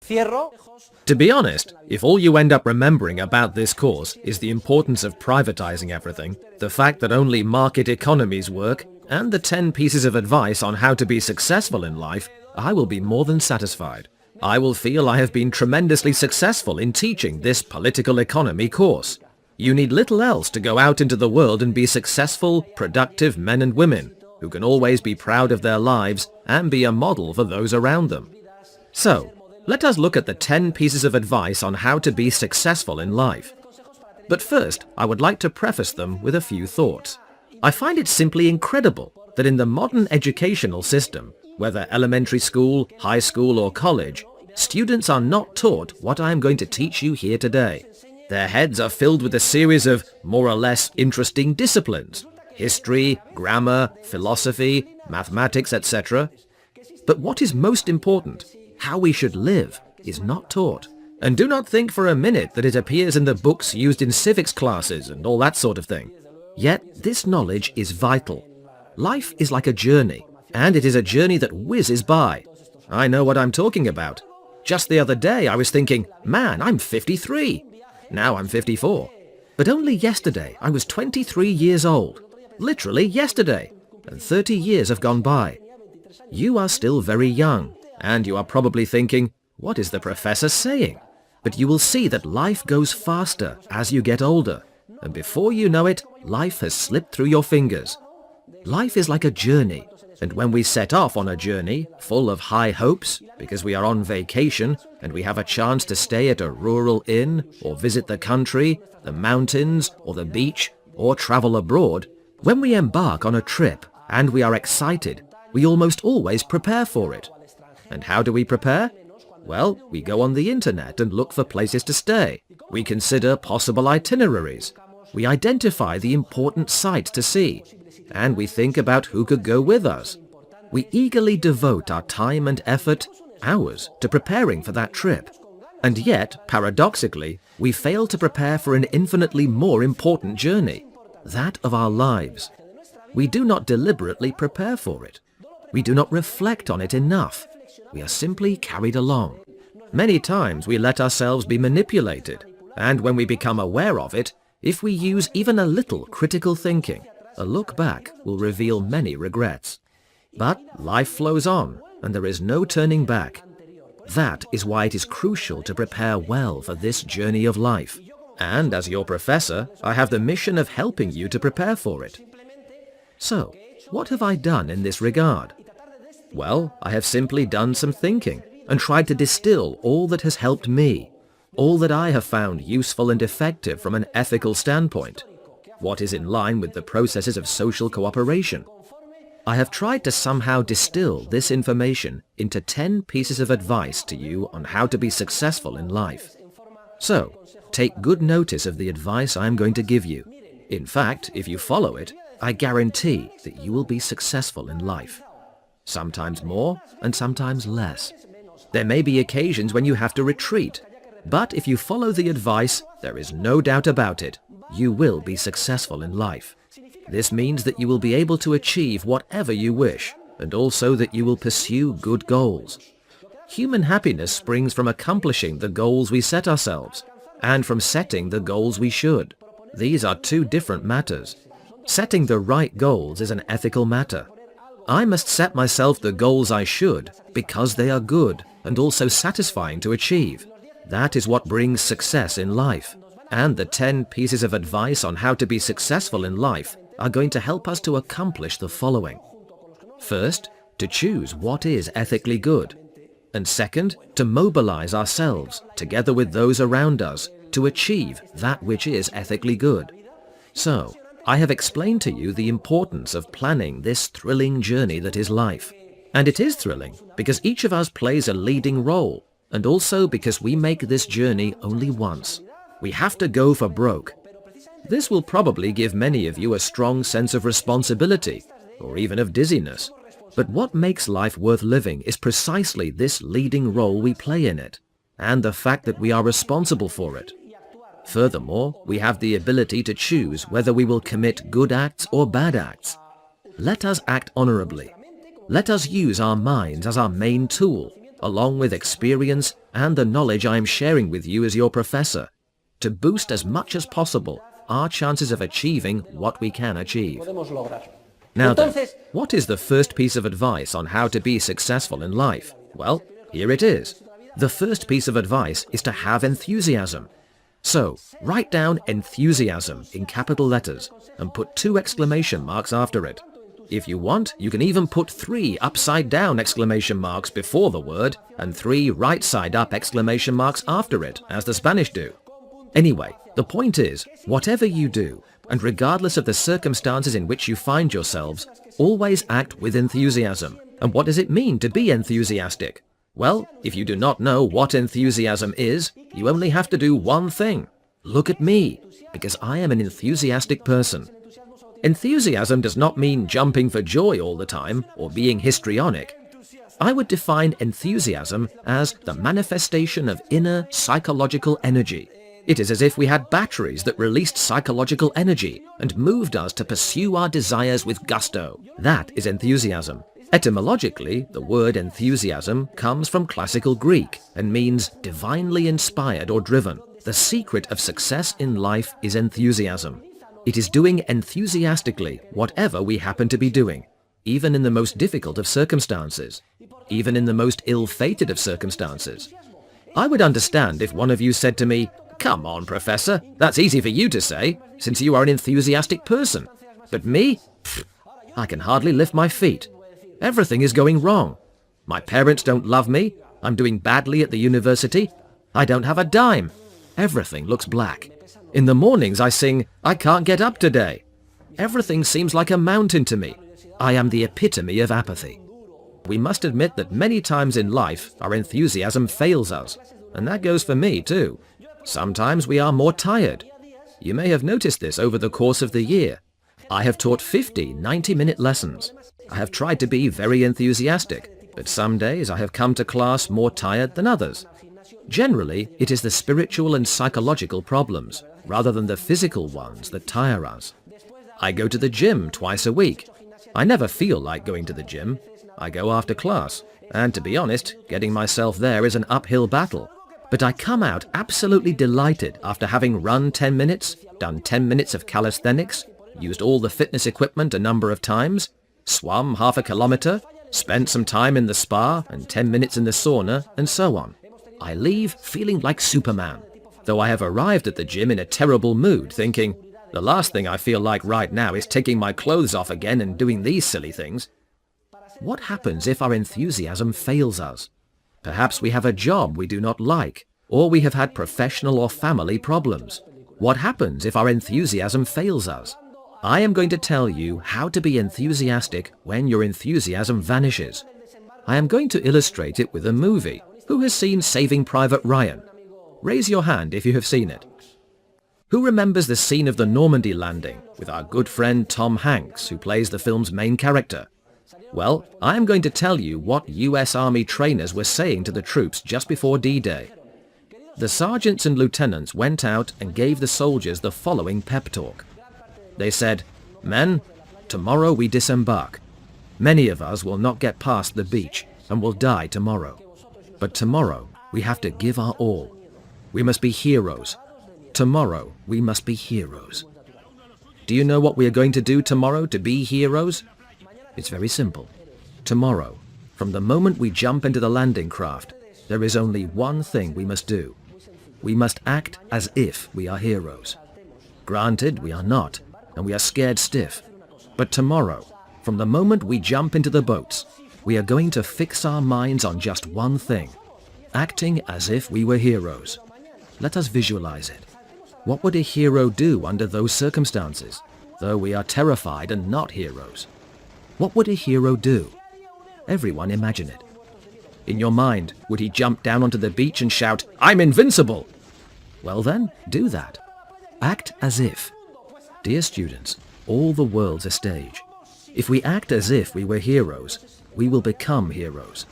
To be honest, if all you end up remembering about this course is the importance of privatizing everything, the fact that only market economies work, and the 10 pieces of advice on how to be successful in life, I will be more than satisfied. I will feel I have been tremendously successful in teaching this political economy course. You need little else to go out into the world and be successful, productive men and women, who can always be proud of their lives and be a model for those around them. So, let us look at the 10 pieces of advice on how to be successful in life. But first, I would like to preface them with a few thoughts. I find it simply incredible that in the modern educational system, whether elementary school, high school or college, students are not taught what I am going to teach you here today. Their heads are filled with a series of more or less interesting disciplines: history, grammar, philosophy, mathematics, etc. But what is most important, how we should live, is not taught. And do not think for a minute that it appears in the books used in civics classes and all that sort of thing. Yet this knowledge is vital. Life is like a journey, and it is a journey that whizzes by. I know what I'm talking about. Just the other day I was thinking, man, I'm 53. Now I'm 54. But only yesterday I was 23 years old. Literally yesterday. And 30 years have gone by. You are still very young, and you are probably thinking, what is the professor saying? But you will see that life goes faster as you get older, and before you know it, life has slipped through your fingers. Life is like a journey, and when we set off on a journey full of high hopes, because we are on vacation and we have a chance to stay at a rural inn, or visit the country, the mountains, or the beach, or travel abroad, when we embark on a trip and we are excited, we almost always prepare for it. And how do we prepare? Well, we go on the internet and look for places to stay. We consider possible itineraries. We identify the important sights to see. And we think about who could go with us. We eagerly devote our time and effort, hours, to preparing for that trip. And yet, paradoxically, we fail to prepare for an infinitely more important journey, that of our lives. We do not deliberately prepare for it. We do not reflect on it enough. We are simply carried along. Many times we let ourselves be manipulated, and when we become aware of it, if we use even a little critical thinking, a look back will reveal many regrets. But life flows on, and there is no turning back. That is why it is crucial to prepare well for this journey of life. And as your professor, I have the mission of helping you to prepare for it. So, what have I done in this regard? Well, I have simply done some thinking and tried to distill all that has helped me, all that I have found useful and effective from an ethical standpoint, what is in line with the processes of social cooperation. I have tried to somehow distill this information into 10 pieces of advice to you on how to be successful in life. So, take good notice of the advice I am going to give you. In fact, if you follow it, I guarantee that you will be successful in life. Sometimes more and sometimes less. There may be occasions when you have to retreat, but if you follow the advice, there is no doubt about it, you will be successful in life. This means that you will be able to achieve whatever you wish, and also that you will pursue good goals. Human happiness springs from accomplishing the goals we set ourselves, and from setting the goals we should. These are two different matters. Setting the right goals is an ethical matter. I must set myself the goals I should because they are good and also satisfying to achieve. That is what brings success in life. And the 10 pieces of advice on how to be successful in life are going to help us to accomplish the following. First, to choose what is ethically good. And second, to mobilize ourselves together with those around us to achieve that which is ethically good. So, I have explained to you the importance of planning this thrilling journey that is life. And it is thrilling because each of us plays a leading role, and also because we make this journey only once. We have to go for broke. This will probably give many of you a strong sense of responsibility, or even of dizziness. But what makes life worth living is precisely this leading role we play in it, and the fact that we are responsible for it. Furthermore, we have the ability to choose whether we will commit good acts or bad acts. Let us act honorably. Let us use our minds as our main tool, along with experience and the knowledge I am sharing with you as your professor, to boost as much as possible our chances of achieving what we can achieve. Now then, what is the first piece of advice on how to be successful in life? Well, here it is. The first piece of advice is to have enthusiasm. So, write down enthusiasm in capital letters and put 2 exclamation marks after it. If you want, you can even put 3 upside down exclamation marks before the word and 3 right side up exclamation marks after it, as the Spanish do. Anyway, the point is, whatever you do, and regardless of the circumstances in which you find yourselves, always act with enthusiasm. And what does it mean to be enthusiastic? Well, if you do not know what enthusiasm is, you only have to do one thing. Look at me, because I am an enthusiastic person. Enthusiasm does not mean jumping for joy all the time or being histrionic. I would define enthusiasm as the manifestation of inner psychological energy. It is as if we had batteries that released psychological energy and moved us to pursue our desires with gusto. That is enthusiasm. Etymologically, the word enthusiasm comes from classical Greek and means divinely inspired or driven. The secret of success in life is enthusiasm. It is doing enthusiastically whatever we happen to be doing, even in the most difficult of circumstances, even in the most ill-fated of circumstances. I would understand if one of you said to me, "Come on, Professor, that's easy for you to say, since you are an enthusiastic person. But me? Pfft, I can hardly lift my feet. Everything is going wrong. My parents don't love me. I'm doing badly at the university. I don't have a dime. Everything looks black. In the mornings I sing, 'I can't get up today.' Everything seems like a mountain to me. I am the epitome of apathy." We must admit that many times in life our enthusiasm fails us, and that goes for me too. Sometimes we are more tired. You may have noticed this over the course of the year. I have taught 50 90-minute lessons. I have tried to be very enthusiastic, but some days I have come to class more tired than others. Generally, it is the spiritual and psychological problems, rather than the physical ones, that tire us. I go to the gym twice a week. I never feel like going to the gym. I go after class, and to be honest, getting myself there is an uphill battle. But I come out absolutely delighted after having run 10 minutes, done 10 minutes of calisthenics, used all the fitness equipment a number of times, swum half a kilometer, spent some time in the spa and 10 minutes in the sauna, and so on. I leave feeling like Superman, though I have arrived at the gym in a terrible mood, thinking, the last thing I feel like right now is taking my clothes off again and doing these silly things. What happens if our enthusiasm fails us? Perhaps we have a job we do not like, or we have had professional or family problems. What happens if our enthusiasm fails us? I am going to tell you how to be enthusiastic when your enthusiasm vanishes. I am going to illustrate it with a movie. Who has seen Saving Private Ryan? Raise your hand if you have seen it. Who remembers the scene of the Normandy landing with our good friend Tom Hanks, who plays the film's main character? Well, I am going to tell you what US Army trainers were saying to the troops just before D-Day. The sergeants and lieutenants went out and gave the soldiers the following pep talk. They said, "Men, tomorrow we disembark. Many of us will not get past the beach and will die tomorrow. But tomorrow we have to give our all. We must be heroes. Tomorrow we must be heroes." Do you know what we are going to do tomorrow to be heroes? It's very simple. Tomorrow, from the moment we jump into the landing craft, there is only one thing we must do. We must act as if we are heroes. Granted, we are not, and we are scared stiff. But tomorrow, from the moment we jump into the boats, we are going to fix our minds on just one thing, acting as if we were heroes. Let us visualize it. What would a hero do under those circumstances, though we are terrified and not heroes? What would a hero do? Everyone imagine it. In your mind, would he jump down onto the beach and shout, "I'm invincible"? Well then, do that. Act as if. Dear students, all the world's a stage. If we act as if we were heroes, we will become heroes.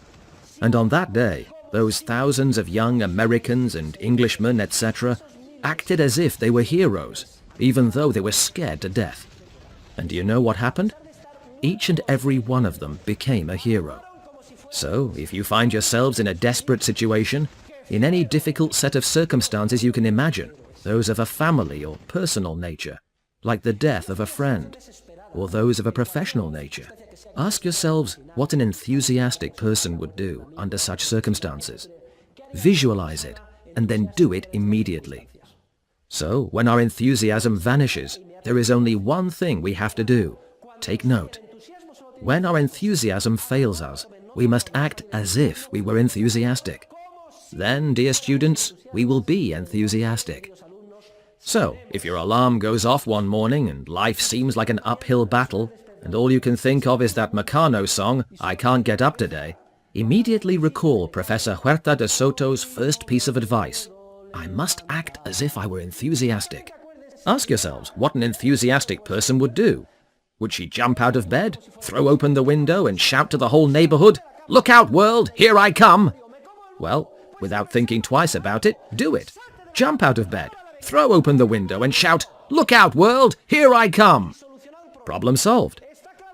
And on that day, those thousands of young Americans and Englishmen, etc., acted as if they were heroes, even though they were scared to death. And do you know what happened? Each and every one of them became a hero. So, if you find yourselves in a desperate situation, in any difficult set of circumstances you can imagine, those of a family or personal nature, like the death of a friend, or those of a professional nature, ask yourselves what an enthusiastic person would do under such circumstances. Visualize it, and then do it immediately. So, when our enthusiasm vanishes, there is only one thing we have to do. Take note. When our enthusiasm fails us, we must act as if we were enthusiastic. Then, dear students, we will be enthusiastic. So, if your alarm goes off one morning and life seems like an uphill battle, and all you can think of is that Meccano song, "I Can't Get Up Today," immediately recall Professor Huerta de Soto's first piece of advice. I must act as if I were enthusiastic. Ask yourselves what an enthusiastic person would do. Would she jump out of bed, throw open the window and shout to the whole neighborhood, "Look out, world, here I come"? Well, without thinking twice about it, do it. Jump out of bed, throw open the window and shout, "Look out, world, here I come." Problem solved.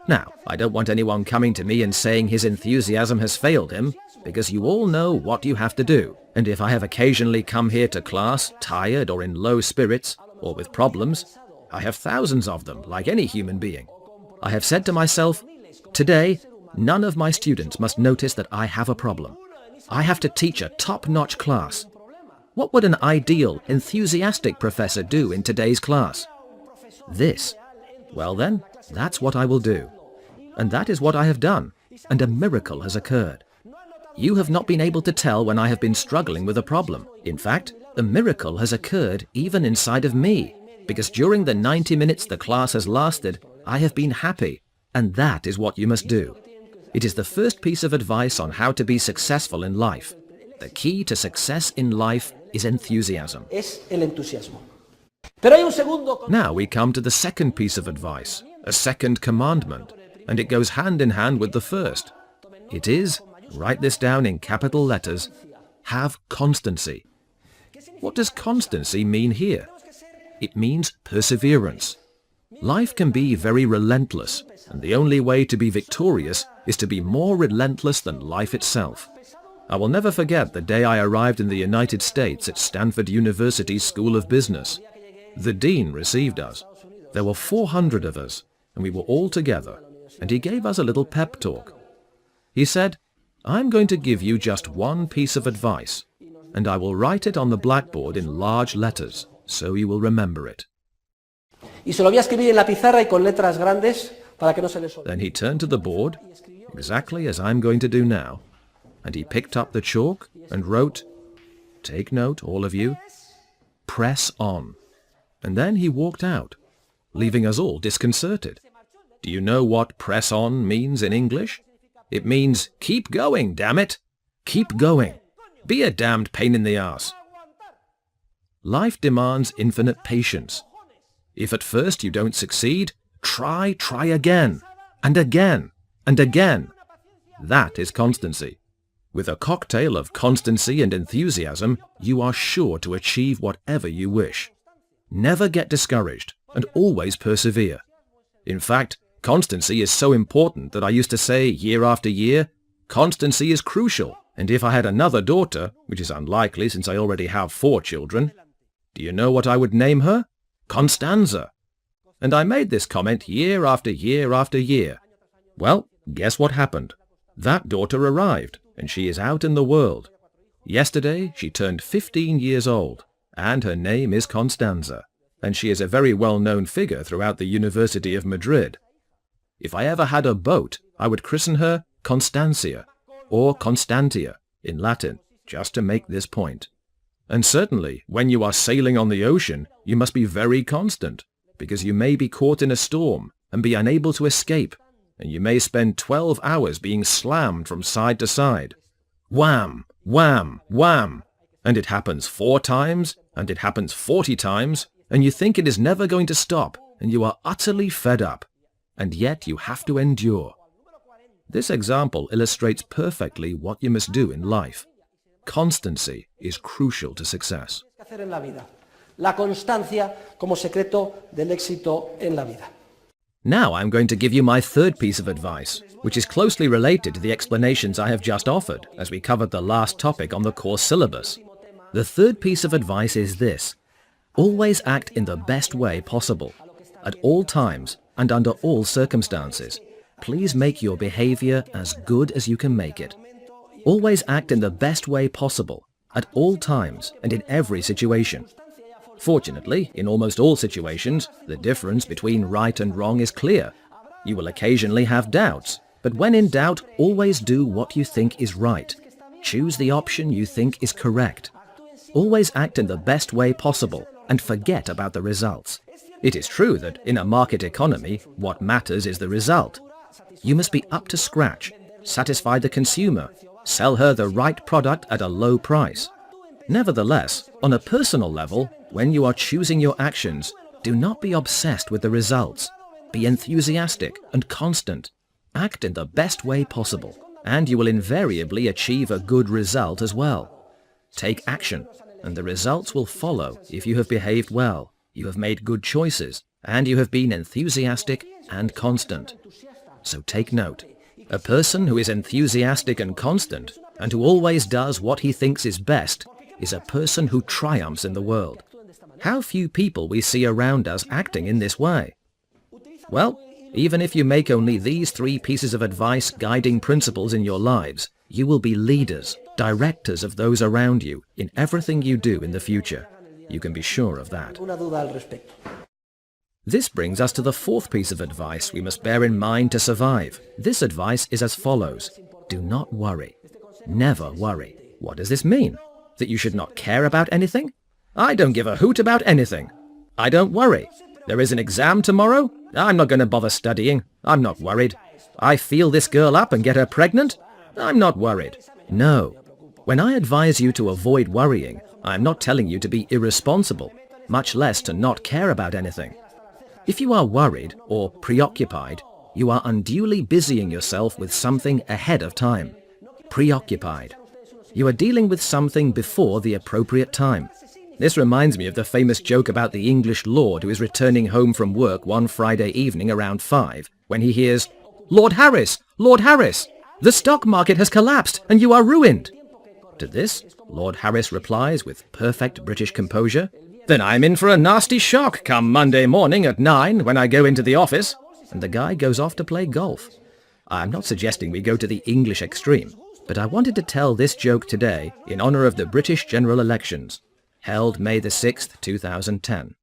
Now, I don't want anyone coming to me and saying his enthusiasm has failed him, because you all know what you have to do. And if I have occasionally come here to class tired or in low spirits, or with problems, I have thousands of them, like any human being. I have said to myself, today, none of my students must notice that I have a problem. I have to teach a top-notch class. What would an ideal, enthusiastic professor do in today's class? This. Well then, that's what I will do. And that is what I have done, and a miracle has occurred. You have not been able to tell when I have been struggling with a problem. In fact, a miracle has occurred even inside of me, because during the 90 minutes the class has lasted, I have been happy, and that is what you must do. It is the first piece of advice on how to be successful in life. The key to success in life is enthusiasm. Now we come to the second piece of advice, a second commandment, and it goes hand in hand with the first. It is, write this down in capital letters, have constancy. What does constancy mean here? It means perseverance. Life can be very relentless, and the only way to be victorious is to be more relentless than life itself. I will never forget the day I arrived in the United States at Stanford University's School of Business. The dean received us. There were 400 of us, and we were all together, and he gave us a little pep talk. He said, "I'm going to give you just one piece of advice, and I will write it on the blackboard in large letters, so you will remember it." Then he turned to the board, exactly as I'm going to do now, and he picked up the chalk and wrote, take note, all of you, press on. And then he walked out, leaving us all disconcerted. Do you know what press on means in English? It means keep going, damn it. Keep going. Be a damned pain in the ass. Life demands infinite patience. If at first you don't succeed, try again, and again, and again. That is constancy. With a cocktail of constancy and enthusiasm, you are sure to achieve whatever you wish. Never get discouraged, and always persevere. In fact, constancy is so important that I used to say year after year, constancy is crucial, and if I had another daughter, which is unlikely since I already have 4 children, do you know what I would name her? Constanza. And I made this comment year after year after year. Well, guess what happened? That daughter arrived, and she is out in the world. Yesterday, she turned 15 years old, and her name is Constanza, and she is a very well-known figure throughout the University of Madrid. If I ever had a boat, I would christen her Constancia, or Constantia, in Latin, just to make this point. And certainly, when you are sailing on the ocean, you must be very constant, because you may be caught in a storm and be unable to escape, and you may spend 12 hours being slammed from side to side. Wham! Wham! Wham! And it happens 4 times, and it happens 40 times, and you think it is never going to stop, and you are utterly fed up. And yet you have to endure. This example illustrates perfectly what you must do in life. Constancy is crucial to success. La constancia como secreto del éxito en la vida. Now I'm going to give you my third piece of advice, which is closely related to the explanations I have just offered as we covered the last topic on the course syllabus. The third piece of advice is this: always act in the best way possible, at all times and under all circumstances. Please make your behavior as good as you can make it. Always act in the best way possible, at all times and in every situation. Fortunately, in almost all situations, the difference between right and wrong is clear. You will occasionally have doubts, but when in doubt, always do what you think is right. Choose the option you think is correct. Always act in the best way possible and forget about the results. It is true that in a market economy, what matters is the result. You must be up to scratch, satisfy the consumer, sell her the right product at a low price. Nevertheless, on a personal level, when you are choosing your actions, do not be obsessed with the results. Be enthusiastic and constant. Act in the best way possible, and you will invariably achieve a good result as well. Take action, and the results will follow if you have behaved well, you have made good choices, and you have been enthusiastic and constant. So take note. A person who is enthusiastic and constant, and who always does what he thinks is best, is a person who triumphs in the world. How few people we see around us acting in this way. Well, even if you make only these 3 pieces of advice guiding principles in your lives, you will be leaders, directors of those around you in everything you do in the future. You can be sure of that. This brings us to the 4th piece of advice we must bear in mind to survive. This advice is as follows: do not worry. Never worry. What does this mean? That you should not care about anything? I don't give a hoot about anything. I don't worry. There is an exam tomorrow? I'm not going to bother studying. I'm not worried. I feel this girl up and get her pregnant? I'm not worried. No. When I advise you to avoid worrying, I'm not telling you to be irresponsible, much less to not care about anything. If you are worried or preoccupied, you are unduly busying yourself with something ahead of time. Preoccupied. You are dealing with something before the appropriate time. This reminds me of the famous joke about the English lord who is returning home from work one Friday evening around 5, when he hears, "Lord Harris! Lord Harris! The stock market has collapsed and you are ruined!" To this, Lord Harris replies with perfect British composure, "Then I'm in for a nasty shock come Monday morning at 9 when I go into the office," and the guy goes off to play golf. I'm not suggesting we go to the English extreme, but I wanted to tell this joke today in honor of the British general elections, held May the 6th, 2010.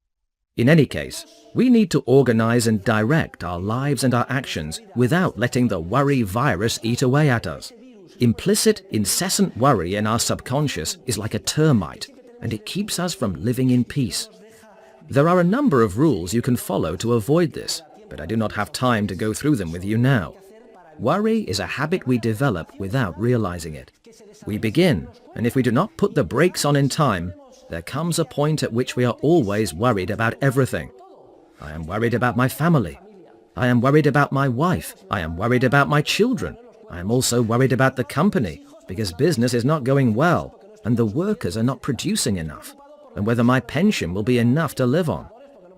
In any case, we need to organize and direct our lives and our actions without letting the worry virus eat away at us. Implicit, incessant worry in our subconscious is like a termite, and it keeps us from living in peace. There are a number of rules you can follow to avoid this, but I do not have time to go through them with you now. Worry is a habit we develop without realizing it. We begin, and if we do not put the brakes on in time, there comes a point at which we are always worried about everything. I am worried about my family. I am worried about my wife. I am worried about my children. I am also worried about the company because business is not going well and the workers are not producing enough, and whether my pension will be enough to live on.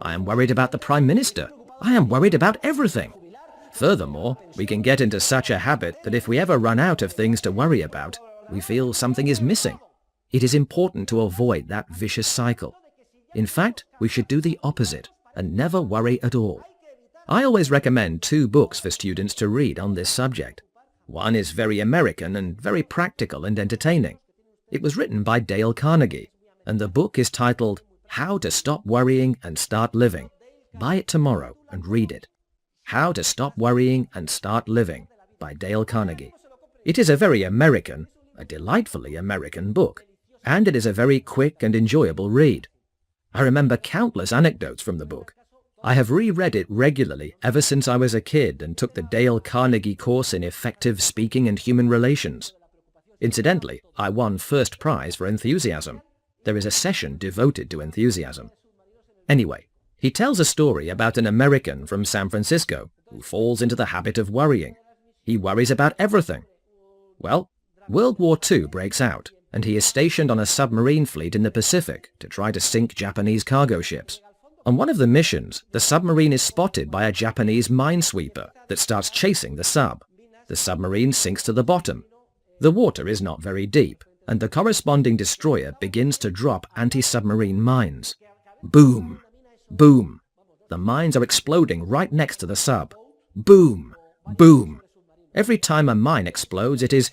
I am worried about the Prime Minister. I am worried about everything. Furthermore, we can get into such a habit that if we ever run out of things to worry about, we feel something is missing. It is important to avoid that vicious cycle. In fact, we should do the opposite and never worry at all. I always recommend 2 books for students to read on this subject. One is very American and very practical and entertaining. It was written by Dale Carnegie, and the book is titled How to Stop Worrying and Start Living. Buy it tomorrow and read it. How to Stop Worrying and Start Living by Dale Carnegie. It is a very American, a delightfully American book, and it is a very quick and enjoyable read. I remember countless anecdotes from the book. I have reread it regularly ever since I was a kid and took the Dale Carnegie course in effective speaking and human relations. Incidentally, I won first prize for enthusiasm. There is a session devoted to enthusiasm. Anyway, he tells a story about an American from San Francisco who falls into the habit of worrying. He worries about everything. Well, World War II breaks out, and he is stationed on a submarine fleet in the Pacific to try to sink Japanese cargo ships. On one of the missions, the submarine is spotted by a Japanese minesweeper that starts chasing the sub. The submarine sinks to the bottom. The water is not very deep, and the corresponding destroyer begins to drop anti-submarine mines. Boom! Boom! The mines are exploding right next to the sub. Boom! Boom! Every time a mine explodes, it is...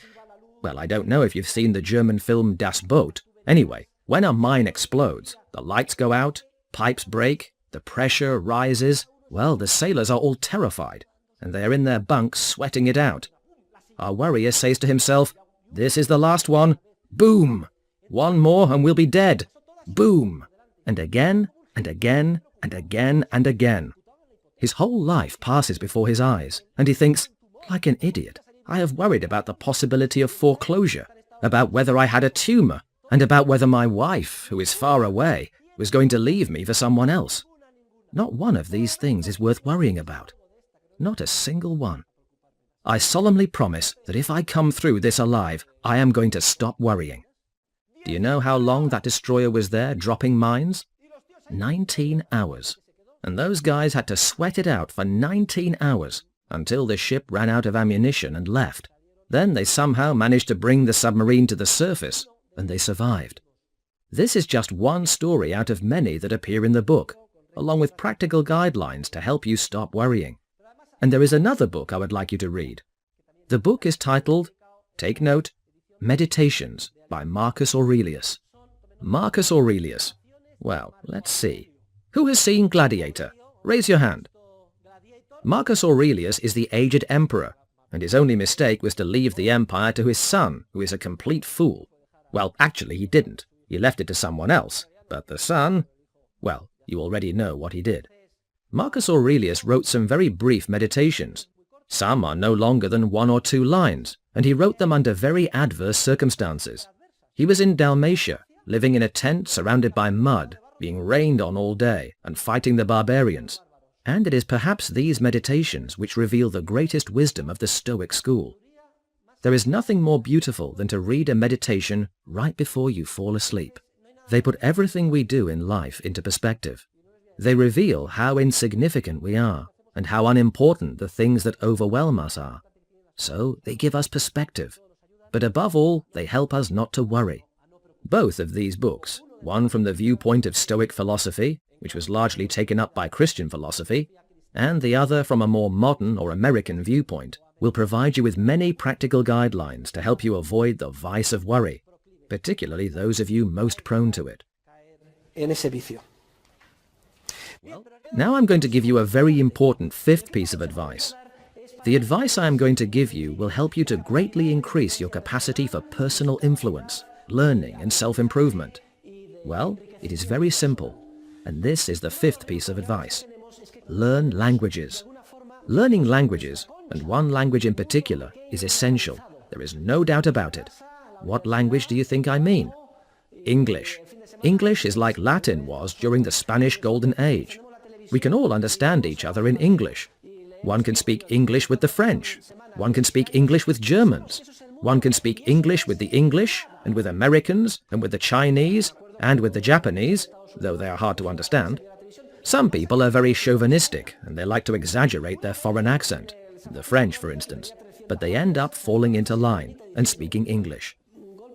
Well, I don't know if you've seen the German film Das Boot. Anyway, when a mine explodes, the lights go out, pipes break, the pressure rises. Well, the sailors are all terrified, and they are in their bunks sweating it out. Our worrier says to himself, "This is the last one. Boom! One more and we'll be dead. Boom!" And again, and again, and again, and again. His whole life passes before his eyes, and he thinks, like an idiot, I have worried about the possibility of foreclosure, about whether I had a tumor, and about whether my wife, who is far away, was going to leave me for someone else. Not one of these things is worth worrying about. Not a single one. I solemnly promise that if I come through this alive, I am going to stop worrying. Do you know how long that destroyer was there dropping mines? 19 hours. And those guys had to sweat it out for 19 hours until the ship ran out of ammunition and left. Then they somehow managed to bring the submarine to the surface, and they survived. This is just one story out of many that appear in the book, along with practical guidelines to help you stop worrying. And there is another book I would like you to read. The book is titled, take note, Meditations by Marcus Aurelius. Marcus Aurelius. Well, let's see. Who has seen Gladiator? Raise your hand. Marcus Aurelius is the aged emperor, and his only mistake was to leave the empire to his son, who is a complete fool. Well, actually he didn't. He left it to someone else. But the son... Well, you already know what he did. Marcus Aurelius wrote some very brief meditations. Some are no longer than 1 or 2 lines, and he wrote them under very adverse circumstances. He was in Dalmatia, living in a tent surrounded by mud, being rained on all day, and fighting the barbarians. And it is perhaps these meditations which reveal the greatest wisdom of the Stoic school. There is nothing more beautiful than to read a meditation right before you fall asleep. They put everything we do in life into perspective. They reveal how insignificant we are, and how unimportant the things that overwhelm us are. So they give us perspective. But above all, they help us not to worry. Both of these books, one from the viewpoint of Stoic philosophy, which was largely taken up by Christian philosophy, and the other from a more modern or American viewpoint, will provide you with many practical guidelines to help you avoid the vice of worry, particularly those of you most prone to it. Now I'm going to give you a very important 5th piece of advice. The advice I am going to give you will help you to greatly increase your capacity for personal influence, learning and self-improvement. Well, it is very simple, and this is the 5th piece of advice. Learn languages. Learning languages, and one language in particular, is essential. There is no doubt about it. What language do you think I mean? English. English is like Latin was during the Spanish Golden Age. We can all understand each other in English. One can speak English with the French. One can speak English with Germans. One can speak English with the English, and with Americans, and with the Chinese, and with the Japanese, though they are hard to understand. Some people are very chauvinistic, and they like to exaggerate their foreign accent, the French for instance, but they end up falling into line and speaking English.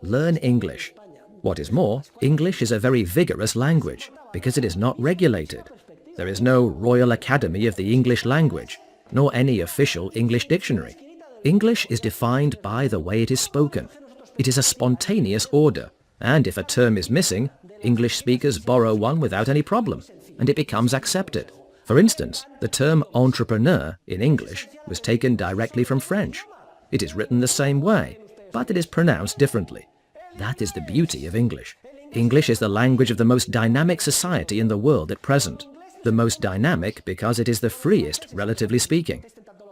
Learn English. What is more, English is a very vigorous language, because it is not regulated. There is no Royal Academy of the English language, nor any official English dictionary. English is defined by the way it is spoken. It is a spontaneous order, and if a term is missing, English speakers borrow one without any problem, and it becomes accepted. For instance, the term entrepreneur in English was taken directly from French. It is written the same way, but it is pronounced differently. That is the beauty of English. English is the language of the most dynamic society in the world at present. The most dynamic because it is the freest, relatively speaking.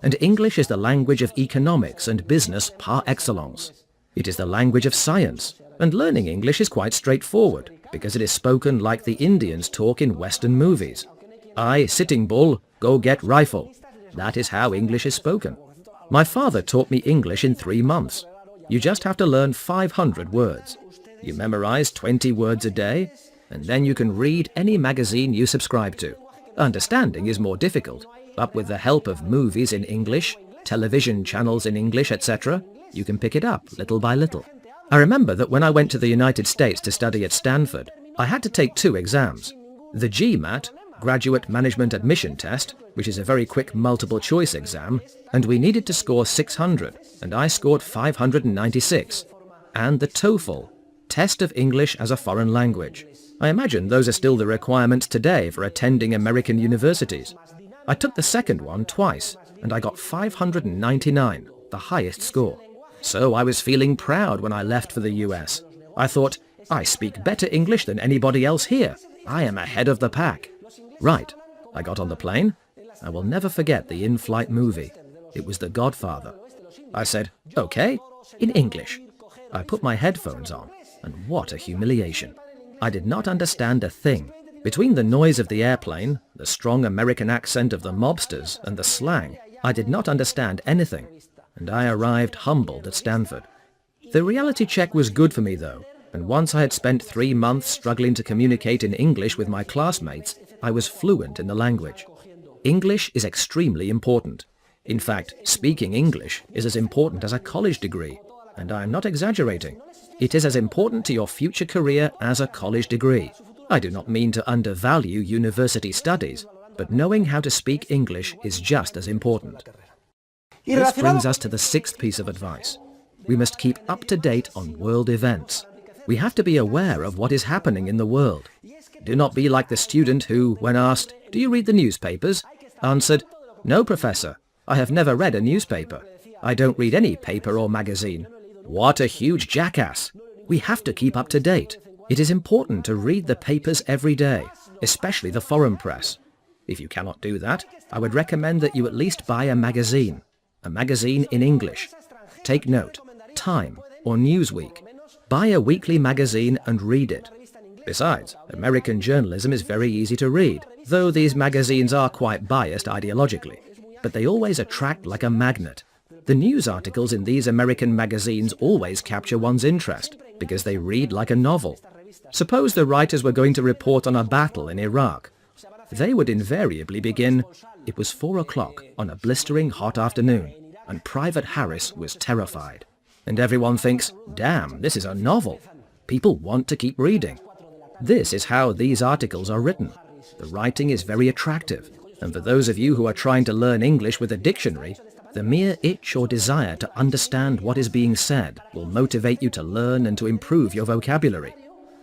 And English is the language of economics and business par excellence. It is the language of science, and learning English is quite straightforward, because it is spoken like the Indians talk in Western movies. I, Sitting Bull, go get rifle. That is how English is spoken. My father taught me English in 3 months. You just have to learn 500 words. You memorize 20 words a day. and then you can read any magazine you subscribe to. Understanding is more difficult, but with the help of movies in English, television channels in English, etc., you can pick it up little by little. I remember that when I went to the United States to study at Stanford, I had to take 2 exams. The GMAT, Graduate Management Admission Test, which is a very quick multiple-choice exam, and we needed to score 600, and I scored 596. And the TOEFL, Test of English as a Foreign Language. I imagine those are still the requirements today for attending American universities. I took the second one twice, and I got 599, the highest score. So I was feeling proud when I left for the US. I thought, I speak better English than anybody else here. I am ahead of the pack. Right, I got on the plane. I will never forget the in-flight movie. It was The Godfather. I said, okay, in English. I put my headphones on, and what a humiliation. I did not understand a thing. Between the noise of the airplane, the strong American accent of the mobsters, and the slang, I did not understand anything, and I arrived humbled at Stanford. The reality check was good for me though, and once I had spent 3 months struggling to communicate in English with my classmates, I was fluent in the language. English is extremely important. In fact, speaking English is as important as a college degree, and I am not exaggerating. It is as important to your future career as a college degree. I do not mean to undervalue university studies, but knowing how to speak English is just as important. This brings us to the 6th piece of advice. We must keep up to date on world events. We have to be aware of what is happening in the world. Do not be like the student who, when asked, "Do you read the newspapers?" answered, "No, professor, I have never read a newspaper. I don't read any paper or magazine." What a huge jackass! We have to keep up to date. It is important to read the papers every day, especially the foreign press. If you cannot do that, I would recommend that you at least buy a magazine in English. Take note, Time or Newsweek. Buy a weekly magazine and read it. Besides, American journalism is very easy to read, though these magazines are quite biased ideologically. But they always attract like a magnet. The news articles in these American magazines always capture one's interest, because they read like a novel. Suppose the writers were going to report on a battle in Iraq. They would invariably begin, "It was 4 o'clock on a blistering hot afternoon, and Private Harris was terrified." And everyone thinks, damn, this is a novel. People want to keep reading. This is how these articles are written. The writing is very attractive, and for those of you who are trying to learn English with a dictionary, the mere itch or desire to understand what is being said will motivate you to learn and to improve your vocabulary.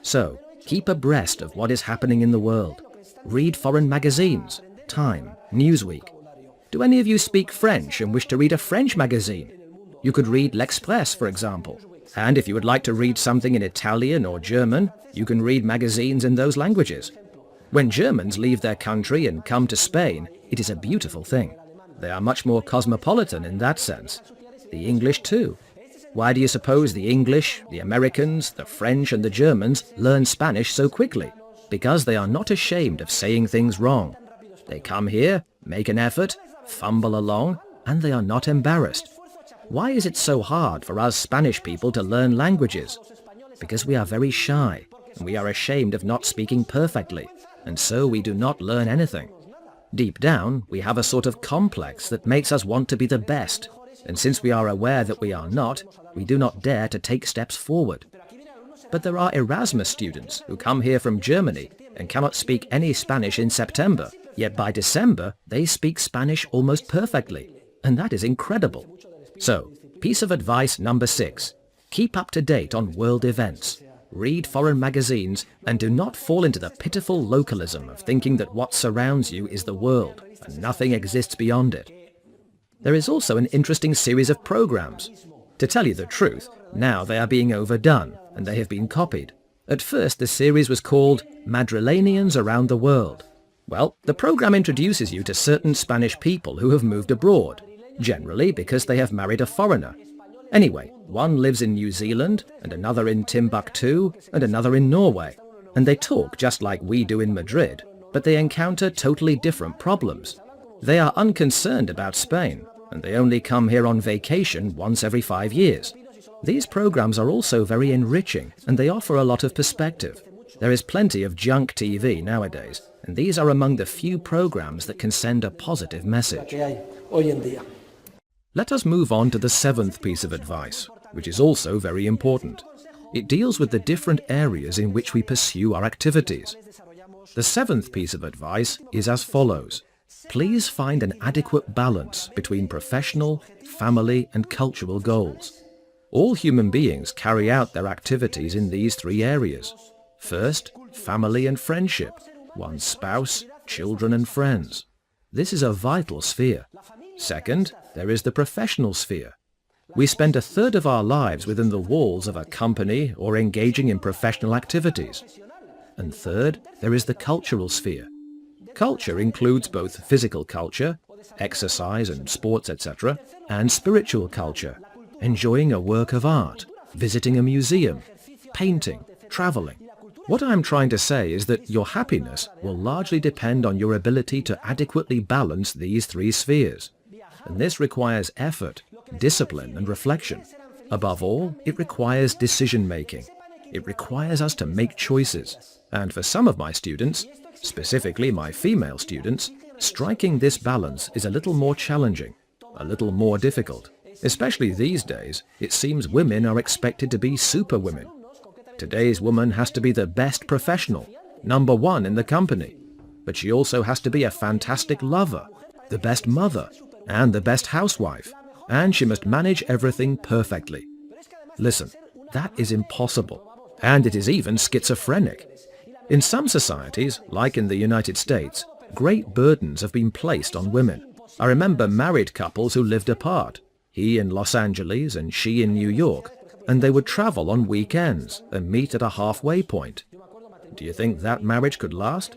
So, keep abreast of what is happening in the world. Read foreign magazines, Time, Newsweek. Do any of you speak French and wish to read a French magazine? You could read L'Express, for example. And if you would like to read something in Italian or German, you can read magazines in those languages. When Germans leave their country and come to Spain, it is a beautiful thing. They are much more cosmopolitan in that sense. The English too. Why do you suppose the English, the Americans, the French and the Germans learn Spanish so quickly? Because they are not ashamed of saying things wrong. They come here, make an effort, fumble along, and they are not embarrassed. Why is it so hard for us Spanish people to learn languages? Because we are very shy, and we are ashamed of not speaking perfectly, and so we do not learn anything. Deep down, we have a sort of complex that makes us want to be the best, and since we are aware that we are not, we do not dare to take steps forward. But there are Erasmus students who come here from Germany and cannot speak any Spanish in September, yet by December they speak Spanish almost perfectly, and that is incredible. So, piece of advice number 6. Keep up to date on world events. Read foreign magazines and do not fall into the pitiful localism of thinking that what surrounds you is the world and nothing exists beyond it. There is also an interesting series of programs. To tell you the truth, now they are being overdone and they have been copied. At first the series was called Madrilenians Around the World. Well, the program introduces you to certain Spanish people who have moved abroad, generally because they have married a foreigner. Anyway, one lives in New Zealand, and another in Timbuktu, and another in Norway. And they talk just like we do in Madrid, but they encounter totally different problems. They are unconcerned about Spain, and they only come here on vacation once every 5 years. These programs are also very enriching, and they offer a lot of perspective. There is plenty of junk TV nowadays, and these are among the few programs that can send a positive message. Let us move on to the seventh piece of advice, which is also very important. It deals with the different areas in which we pursue our activities. The seventh piece of advice is as follows. Please find an adequate balance between professional, family, and cultural goals. All human beings carry out their activities in these three areas. First, family and friendship, one's spouse, children and friends. This is a vital sphere. Second, there is the professional sphere. We spend a third of our lives within the walls of a company or engaging in professional activities. And third, there is the cultural sphere. Culture includes both physical culture, exercise and sports, etc., and spiritual culture, enjoying a work of art, visiting a museum, painting, traveling. What I'm trying to say is that your happiness will largely depend on your ability to adequately balance these three spheres. And this requires effort, discipline and reflection. Above all, it requires decision-making. It requires us to make choices. And for some of my students, specifically my female students, striking this balance is a little more challenging, a little more difficult. Especially these days, it seems women are expected to be superwomen. Today's woman has to be the best professional, number one in the company. But she also has to be a fantastic lover, the best mother, and the best housewife. And she must manage everything perfectly. Listen, that is impossible. And it is even schizophrenic. In some societies, like in the United States, great burdens have been placed on women. I remember married couples who lived apart, he in Los Angeles and she in New York, and they would travel on weekends and meet at a halfway point. Do you think that marriage could last?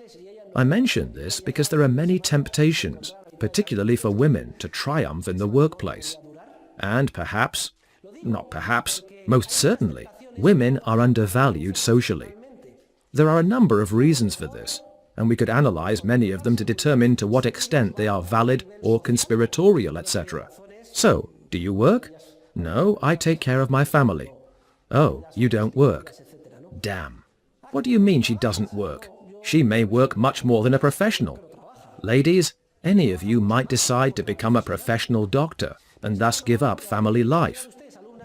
I mention this because there are many temptations, particularly for women, to triumph in the workplace. And perhaps, not perhaps, most certainly, women are undervalued socially. There are a number of reasons for this, and we could analyze many of them to determine to what extent they are valid or conspiratorial, etc. So, do you work? No, I take care of my family. Oh, you don't work. Damn. What do you mean she doesn't work? She may work much more than a professional. Ladies, any of you might decide to become a professional doctor and thus give up family life.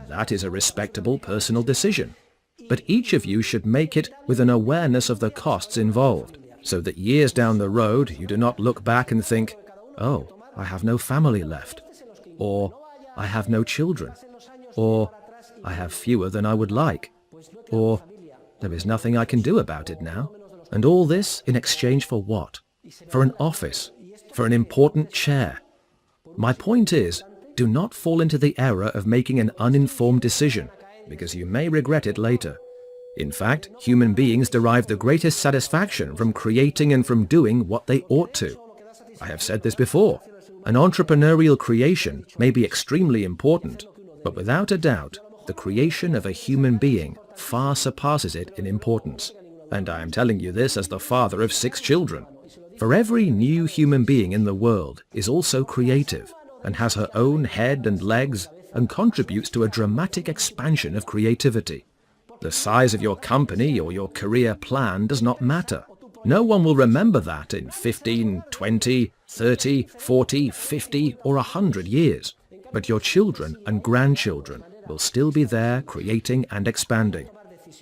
That is a respectable personal decision. But each of you should make it with an awareness of the costs involved, so that years down the road you do not look back and think, oh, I have no family left, or I have no children, or I have fewer than I would like, or there is nothing I can do about it now. And all this in exchange for what? For an office, for an important chair. My point is, do not fall into the error of making an uninformed decision, because you may regret it later. In fact, human beings derive the greatest satisfaction from creating and from doing what they ought to. I have said this before. An entrepreneurial creation may be extremely important, but without a doubt, the creation of a human being far surpasses it in importance. And I am telling you this as the father of 6 children. For every new human being in the world is also creative, and has her own head and legs, and contributes to a dramatic expansion of creativity. The size of your company or your career plan does not matter. No one will remember that in 15, 20, 30, 40, 50 or 100 years. But your children and grandchildren will still be there creating and expanding.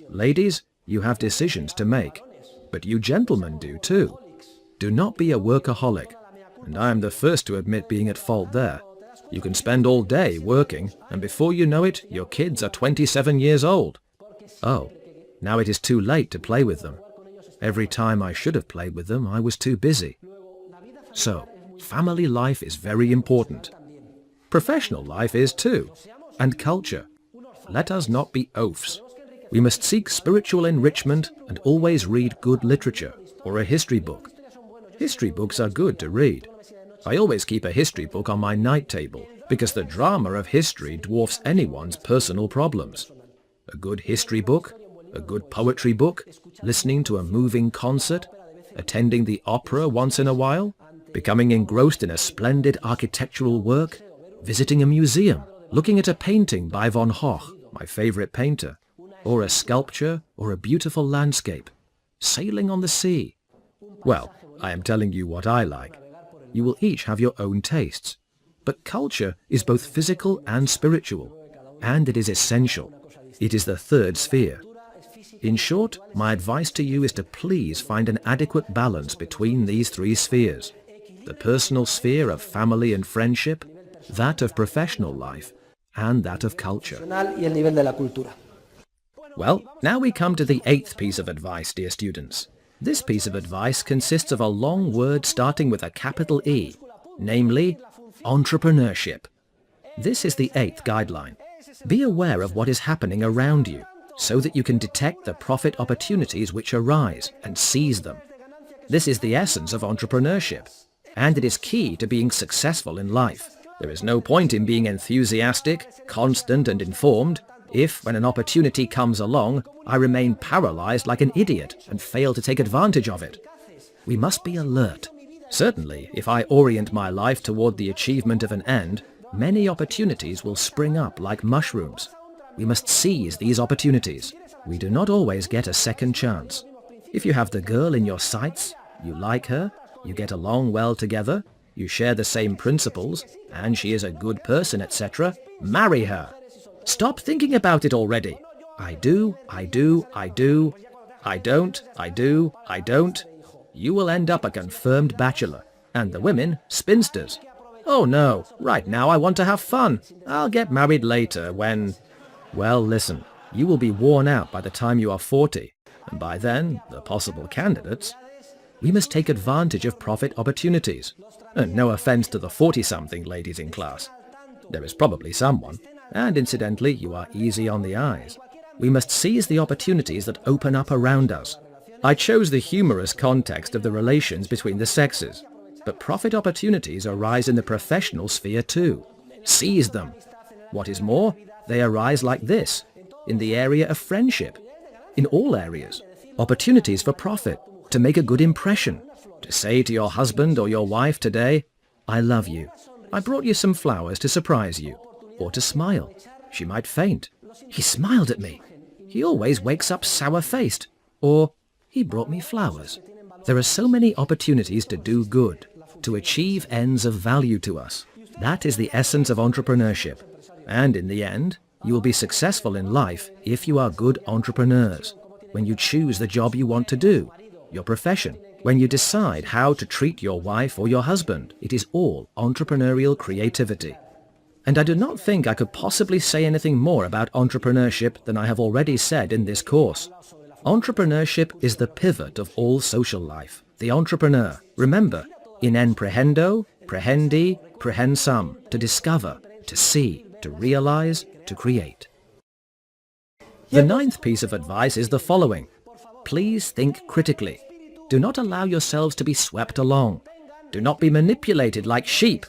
Ladies, you have decisions to make, but you gentlemen do too. Do not be a workaholic, and I am the first to admit being at fault there. You can spend all day working, and before you know it, your kids are 27 years old. Oh, now it is too late to play with them. Every time I should have played with them, I was too busy. So, family life is very important. Professional life is too, and culture. Let us not be oafs. We must seek spiritual enrichment and always read good literature or a history book. History books are good to read. I always keep a history book on my night table because the drama of history dwarfs anyone's personal problems. A good history book, a good poetry book, listening to a moving concert, attending the opera once in a while, becoming engrossed in a splendid architectural work, visiting a museum, looking at a painting by von Gogh, my favorite painter, or a sculpture or a beautiful landscape. sailing on the sea. Well, I am telling you what I like. You will each have your own tastes. But culture is both physical and spiritual, and it is essential. It is the third sphere. In short, my advice to you is to please find an adequate balance between these three spheres. The personal sphere of family and friendship, that of professional life, and that of culture. Well, now we come to the 8th piece of advice, dear students. This piece of advice consists of a long word starting with a capital E, namely, entrepreneurship. This is the 8th guideline. Be aware of what is happening around you, so that you can detect the profit opportunities which arise and seize them. This is the essence of entrepreneurship, and it is key to being successful in life. There is no point in being enthusiastic, constant and informed, if, when an opportunity comes along, I remain paralyzed like an idiot and fail to take advantage of it. We must be alert. Certainly, if I orient my life toward the achievement of an end, many opportunities will spring up like mushrooms. We must seize these opportunities. We do not always get a second chance. If you have the girl in your sights, you like her, you get along well together, you share the same principles, and she is a good person, etc., marry her. Stop thinking about it already. I do, I do, I do. I don't, I do, I don't. You will end up a confirmed bachelor, and the women spinsters. Oh no, right now I want to have fun. I'll get married later when... Well, listen, you will be worn out by the time you are 40, and by then, the possible candidates. We must take advantage of profit opportunities. And no offense to the 40-something ladies in class. There is probably someone, and incidentally, you are easy on the eyes. We must seize the opportunities that open up around us. I chose the humorous context of the relations between the sexes, but profit opportunities arise in the professional sphere too. Seize them. What is more, they arise like this, in the area of friendship. In all areas, opportunities for profit, to make a good impression, to say to your husband or your wife today, I love you. I brought you some flowers to surprise you. Or to smile. She might faint. He smiled at me. He always wakes up sour-faced. Or, he brought me flowers. There are so many opportunities to do good, to achieve ends of value to us. That is the essence of entrepreneurship. And in the end, you will be successful in life if you are good entrepreneurs. When you choose the job you want to do, your profession, when you decide how to treat your wife or your husband, it is all entrepreneurial creativity. And I do not think I could possibly say anything more about entrepreneurship than I have already said in this course. Entrepreneurship is the pivot of all social life. The entrepreneur, remember, in prehendo, prehendi, prehensum, to discover, to see, to realize, to create. The 9th piece of advice is the following. Please think critically. Do not allow yourselves to be swept along. Do not be manipulated like sheep.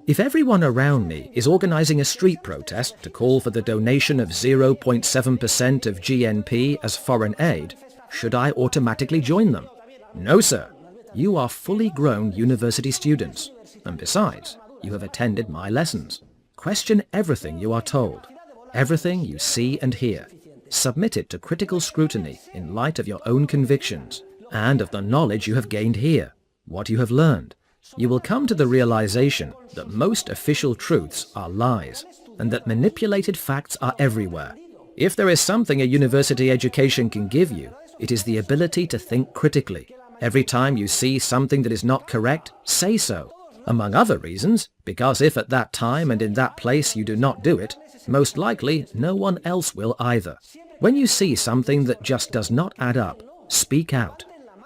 If everyone around me is organizing a street protest to call for the donation of 0.7% of GNP as foreign aid, should I automatically join them? No, sir. You are fully grown university students, and besides, you have attended my lessons. Question everything you are told, everything you see and hear. Submit it to critical scrutiny in light of your own convictions and of the knowledge you have gained here, what you have learned. You will come to the realization that most official truths are lies, and that manipulated facts are everywhere. If there is something a university education can give you, it is the ability to think critically. Every time you see something that is not correct, say so. Among other reasons, because if at that time and in that place you do not do it, most likely no one else will either. When you see something that just does not add up, speak out.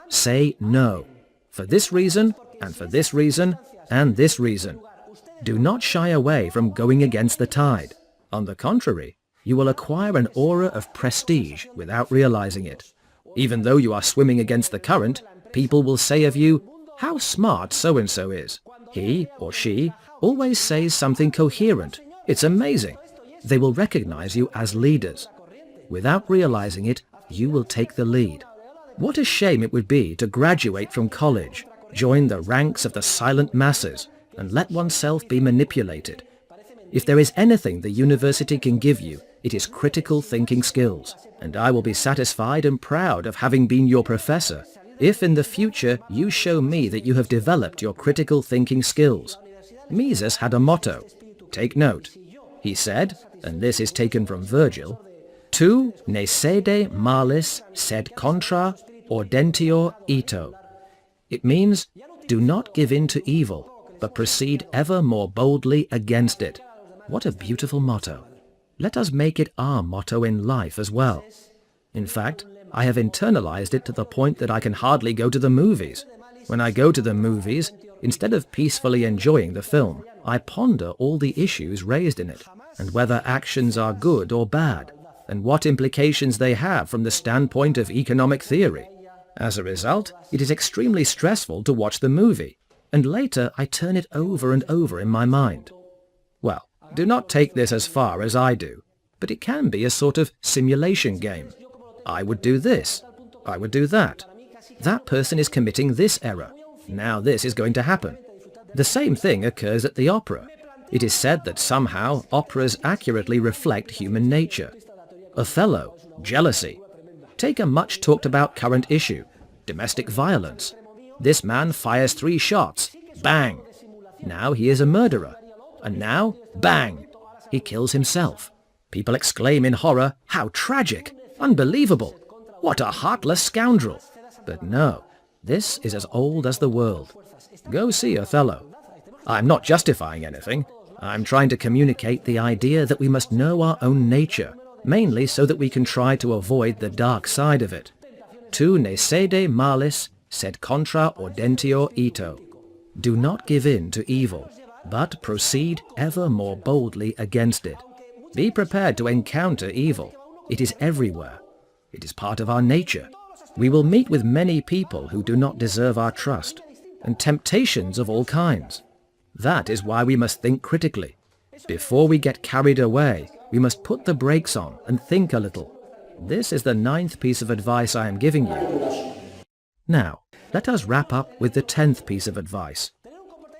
Say no. For this reason, and for this reason, and this reason. Do not shy away from going against the tide. On the contrary, you will acquire an aura of prestige without realizing it. Even though you are swimming against the current, people will say of you, how smart so-and-so is. He or she always says something coherent. It's amazing. They will recognize you as leaders. Without realizing it, you will take the lead. What a shame it would be to graduate from college, join the ranks of the silent masses, and let oneself be manipulated. If there is anything the university can give you, It is critical thinking skills, and I will be satisfied and proud of having been your professor if in the future you show me that you have developed your critical thinking skills. Mises had a motto. Take note. He said, and this is taken from Virgil, Tu ne sede malis sed contra audentior ito. It means, do not give in to evil, but proceed ever more boldly against it. What a beautiful motto. Let us make it our motto in life as well. In fact, I have internalized it to the point that I can hardly go to the movies. When I go to the movies, instead of peacefully enjoying the film, I ponder all the issues raised in it, and whether actions are good or bad, and what implications they have from the standpoint of economic theory. As a result, it is extremely stressful to watch the movie, and later I turn it over and over in my mind. Well, do not take this as far as I do, but it can be a sort of simulation game. I would do this. I would do that. That person is committing this error. Now this is going to happen. The same thing occurs at the opera. It is said that somehow operas accurately reflect human nature. Othello, jealousy. Take a much talked about current issue, domestic violence. This man fires 3 shots. Bang! Now he is a murderer. And now, bang! He kills himself. People exclaim in horror, how tragic! Unbelievable! What a heartless scoundrel! But no, this is as old as the world. Go see Othello. I'm not justifying anything. I'm trying to communicate the idea that we must know our own nature, mainly so that we can try to avoid the dark side of it. Tu ne sede malis, sed contra audentior ito. Do not give in to evil, but proceed ever more boldly against it. Be prepared to encounter evil. It is everywhere. It is part of our nature. We will meet with many people who do not deserve our trust, and temptations of all kinds. That is why we must think critically. Before we get carried away, we must put the brakes on and think a little. This is the 9th piece of advice I am giving you. Now, let us wrap up with the 10th piece of advice.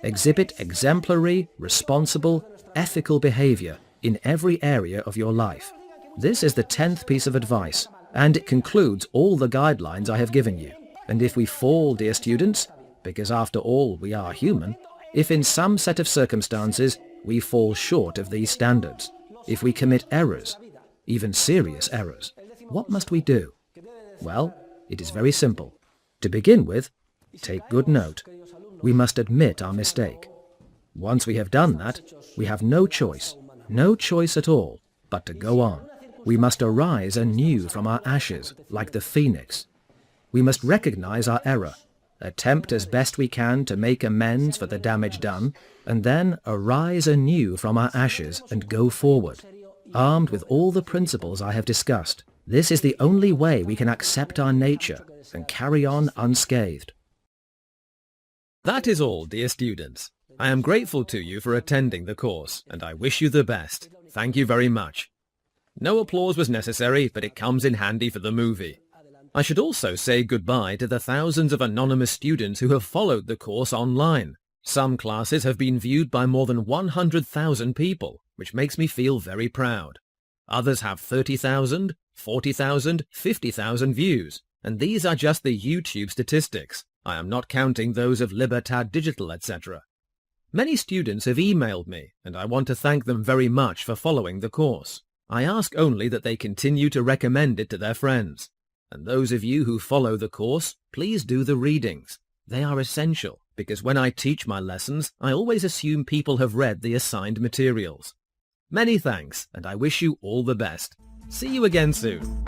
Exhibit exemplary, responsible, ethical behavior in every area of your life. This is the 10th piece of advice, and it concludes all the guidelines I have given you. And if we fall, dear students, because after all we are human, if in some set of circumstances we fall short of these standards, if we commit errors, even serious errors, what must we do? Well, it is very simple. To begin with, take good note. We must admit our mistake. Once we have done that, we have no choice at all, but to go on. We must arise anew from our ashes, like the phoenix. We must recognize our error, attempt as best we can to make amends for the damage done, and then arise anew from our ashes and go forward, armed with all the principles I have discussed. This is the only way we can accept our nature and carry on unscathed. That is all, dear students. I am grateful to you for attending the course, and I wish you the best. Thank you very much. No applause was necessary, but it comes in handy for the movie. I should also say goodbye to the thousands of anonymous students who have followed the course online. Some classes have been viewed by more than 100,000 people, which makes me feel very proud. Others have 30,000, 40,000, 50,000 views, and these are just the YouTube statistics. I am not counting those of Libertad Digital, etc. Many students have emailed me, and I want to thank them very much for following the course. I ask only that they continue to recommend it to their friends. And those of you who follow the course, please do the readings. They are essential, because when I teach my lessons, I always assume people have read the assigned materials. Many thanks, and I wish you all the best. See you again soon.